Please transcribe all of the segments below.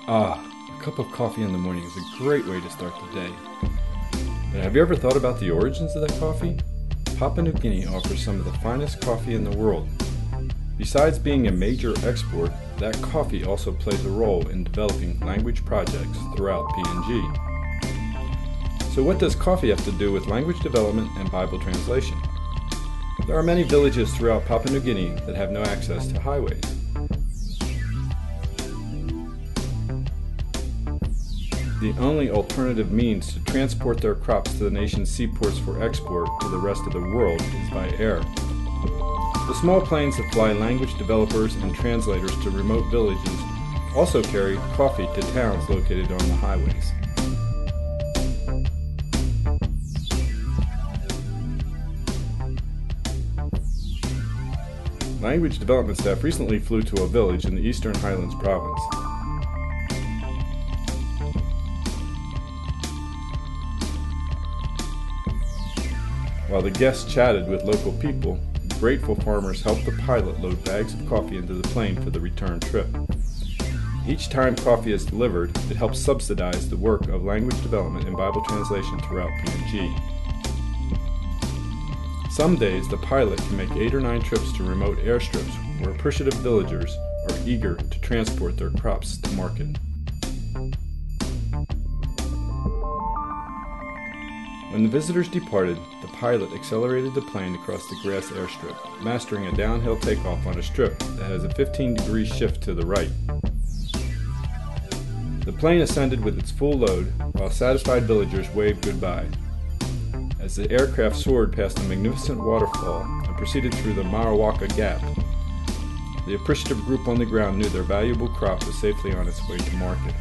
A cup of coffee in the morning is a great way to start the day. But have you ever thought about the origins of that coffee? Papua New Guinea offers some of the finest coffee in the world. Besides being a major export, that coffee also plays a role in developing language projects throughout PNG. So what does coffee have to do with language development and Bible translation? There are many villages throughout Papua New Guinea that have no access to highways. The only alternative means to transport their crops to the nation's seaports for export to the rest of the world is by air. The small planes that fly language developers and translators to remote villages also carry coffee to towns located on the highways. Language development staff recently flew to a village in the Eastern Highlands province. While the guests chatted with local people, grateful farmers helped the pilot load bags of coffee into the plane for the return trip. Each time coffee is delivered, it helps subsidize the work of language development and Bible translation throughout PNG. Some days, the pilot can make 8 or 9 trips to remote airstrips where appreciative villagers are eager to transport their crops to market. When the visitors departed, the pilot accelerated the plane across the grass airstrip, mastering a downhill takeoff on a strip that has a 15-degree shift to the right. The plane ascended with its full load, while satisfied villagers waved goodbye. As the aircraft soared past a magnificent waterfall and proceeded through the Marawaka Gap, the appreciative group on the ground knew their valuable crop was safely on its way to market.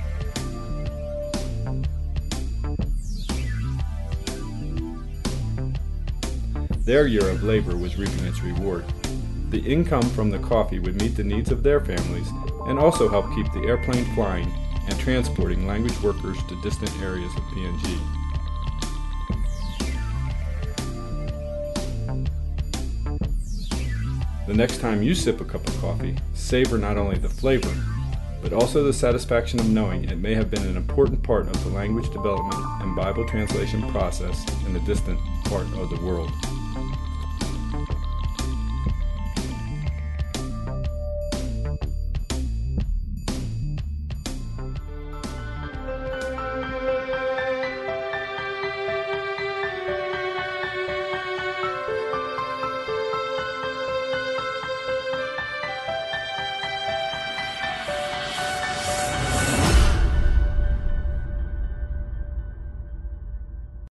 Their year of labor was reaping its reward. The income from the coffee would meet the needs of their families and also help keep the airplane flying and transporting language workers to distant areas of PNG. The next time you sip a cup of coffee, savor not only the flavor, but also the satisfaction of knowing it may have been an important part of the language development and Bible translation process in a distant part of the world.